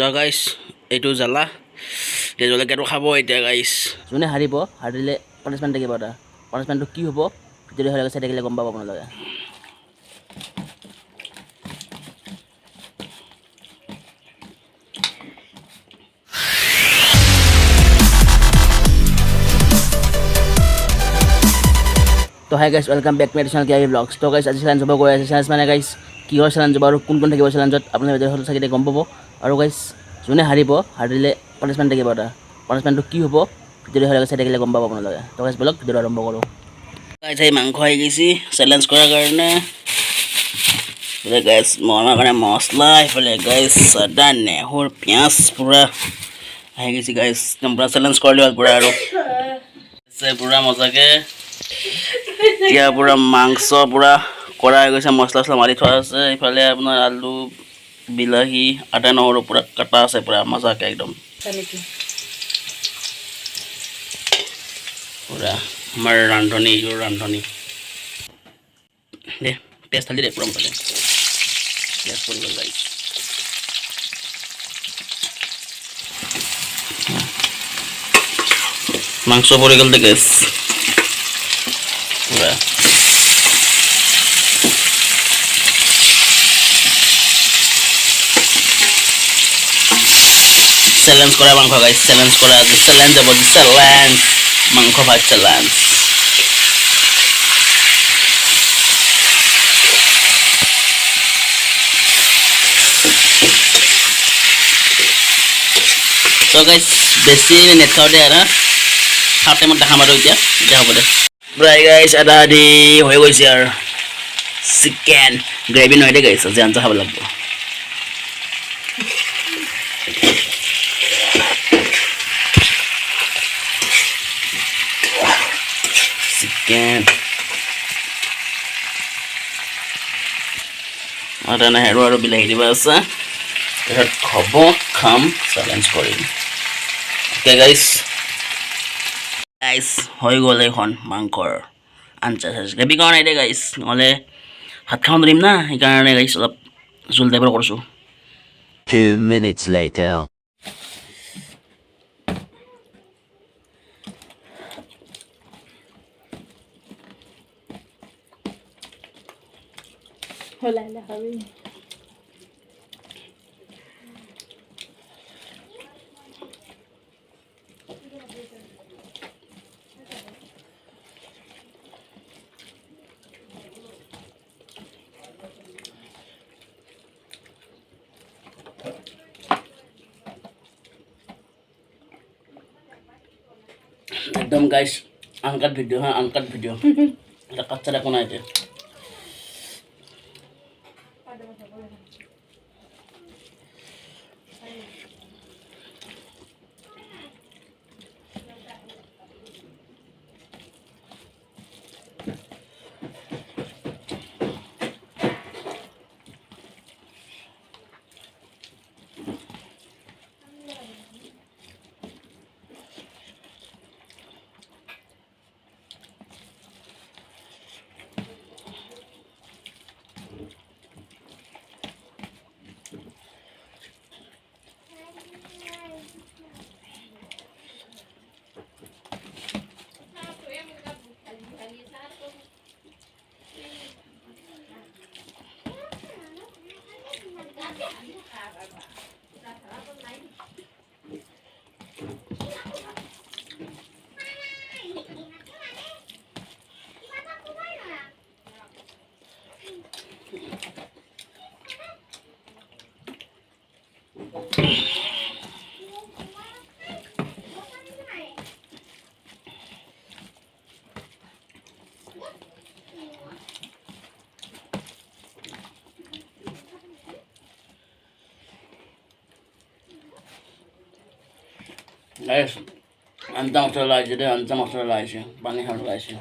দা গাইছ এইটো জ্বালা এতিয়া জলকীয়াটো খাব এতিয়া গাইছ যোনে হাৰিব হাৰিলে পানিছমেণ্ট থাকিব এটা পানিছমেণ্টটো কি হ'ব ভিডিঅ'টো হৈ চাই থাকিলে গম পাব আপোনালোকে তো hi guys welcome back to my channel কিবি ব্লগছ তো গাইছ আজি চেলেঞ্জ হ'ব গৈ আছে চেলেঞ্জ মানে গাইছ কিহৰ চেলেঞ্জ হ'ব আৰু কোন কোন থাকিব চেলেঞ্জত আপোনালোকে ভিডিঅ'টো চাই গম পাব আৰু গাইছ যোনে হাৰিব হাৰিলে পানিছমেণ্ট থাকিব এটা পানিছমেণ্টটো কি হ'ব ভিডিঅ'টো হৈ চাই থাকিলে গম পাব আপোনালোকে তো গাইছ বলক ভিডিঅ'টো আৰম্ভ কৰোঁ গাইছ এই মাংস আহি গৈছে চেলেঞ্জ কৰাৰ কাৰণে গাইছ মৰাৰ কাৰণে মছলা এইফালে গাইছ আদা নেহৰু পিঁয়াজ পূৰা আহি গৈছে গাইছ একদম পূৰা চেলেঞ্জ কৰিলোঁ পূৰা আৰু পূৰা মজাকৈ এতিয়া পূৰা মাংস পূৰা কৰা হৈ গৈছে মছলা চছলা মাৰি থোৱা আছে এইফালে আপোনাৰ আলু বিলাহী আদা নহৰু পূৰা কাটা আছে পূৰা মজাকৈ একদম পূৰা আমাৰ ৰান্ধনি দে পেঁয়াজ ঢালি দে পূৰা মজাকৈ পেঁয়াজ পৰি গ'ল গাইছ মাংস পৰি গ'ল দে গাইছ পূৰা চেলেঞ্জ কৰা মাংস গাইছ চেলেঞ্জ কৰা আজি চেলেঞ্জ হ'ব চেলেঞ্জ মাংস ভাত চেলেঞ্জ তো গাইছ বেছি নেথাও দে আৰু হাফ টাইমত দেখাম আৰু এতিয়া হ'ব দে প্ৰায় গাইছ আদা আদি হৈ গৈছে আৰু চিকেন গ্ৰেভি নহয় দে গাইছ আজি আঞ্জা খাব লাগিব চিকেন আদা নহৰু আৰু বিলাহী দিব আছে তাৰপিছত খাব খাম চেলেঞ্জ কৰিম অ'কে গাইছ হৈ গ'ল এইখন মাংসৰ আঞ্জা গ্ৰেভি কৰা নাই দে গাইছ নহ'লে ভাত খাব নোৱাৰিম না সেইকাৰণে গাইছ অলপ জোল টাইপৰ কৰিছোঁ 2 minutes later. Hola, la Javi. একদম গাইছ আনকাট ভিডিঅ' হা আনকাট ভিডিঅ' এটা কাচ্চা একো নাই এতিয়া Guys, anta masala aja deh, anta masala aja, panik harus aja.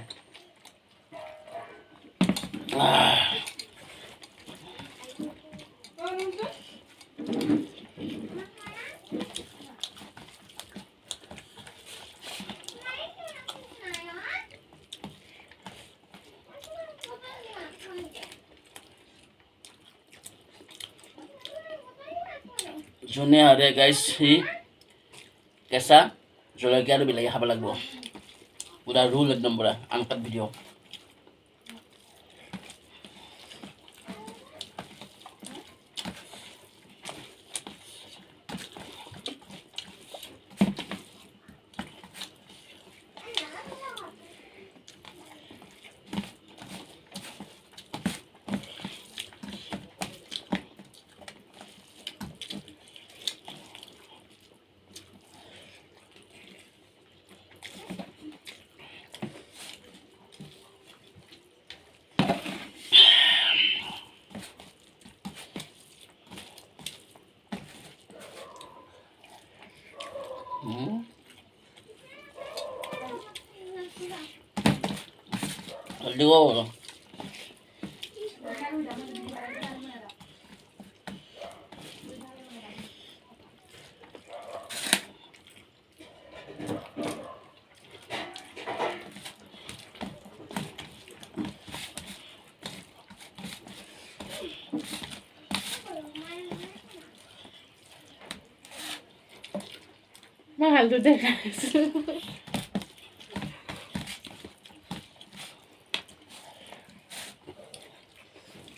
যোনে আৰে গাইছ সি কেঁচা জলকীয়া আৰু বিলাহী খাব লাগিব পুৰা ৰোল একদম পুৰা আনকাট ভিডিঅ' জলদি কৰো Mahal tuh deh guys.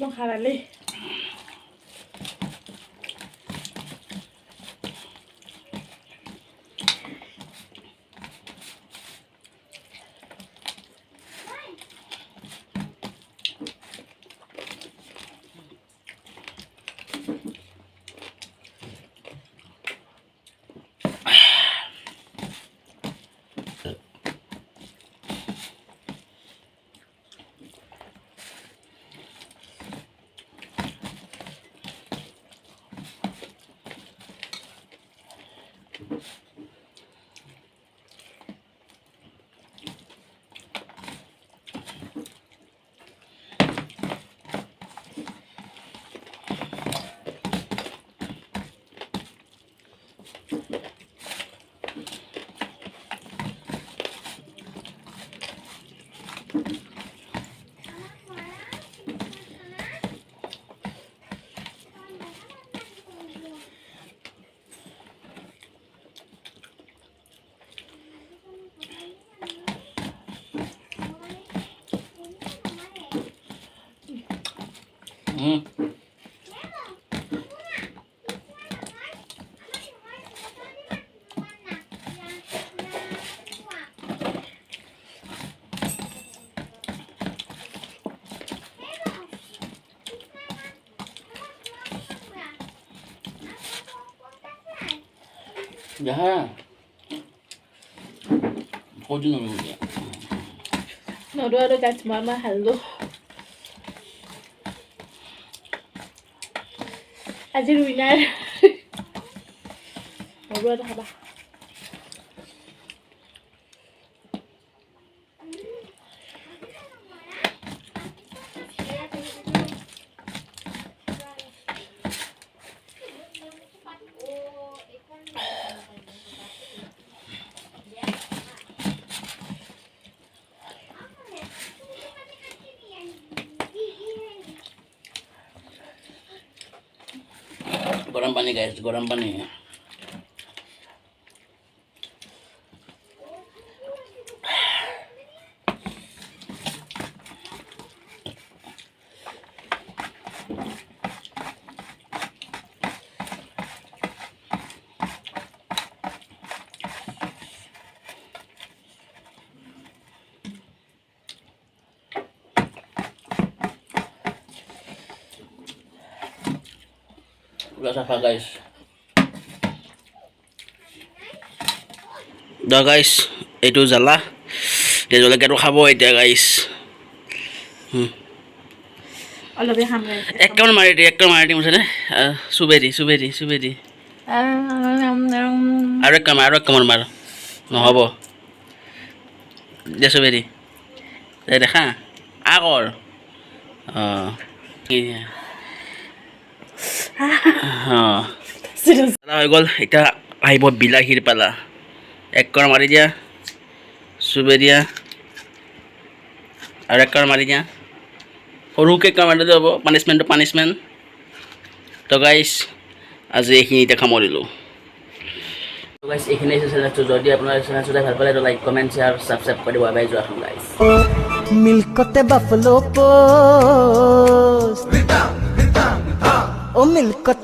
Long harali. Jaha. Pwede na rin yan. Nodo guys mama hello. Aji winner. Nodo haba. Goreng pani guys, goreng pani. Udah sapa guys. Udah guys, itu জ্বালা dia জলকীয়াটো খাব এতিয়া guys. অলপ খাম guys. একদম মাৰি দি মুছনে সুবেৰি আৰু এক কামৰ মাৰ নহব দে সুবেৰি দেখা আগৰ হৈ গ'ল এতিয়া আহিব বিলাহীৰ পালা এক কৰ মাৰি দিয়া চুবে দিয়া আৰু এক কৰ মাৰি দিয়া সৰুকৈ কৰ মাৰি দিব পানিছমেণ্ট তো গাইছ আজি এইখিনিতে সামৰিলোঁ গাইছ এইখিনি চেনেলটো যদি আপোনাৰ চেনেলটো ভাল পালে লাইক কমেণ্ট শ্বেয়াৰ ছাবস্ক্ৰাইব কৰি দিব বাই যোৱা গাইছ मिलकते बफलो पोस्ट ओ मिलकत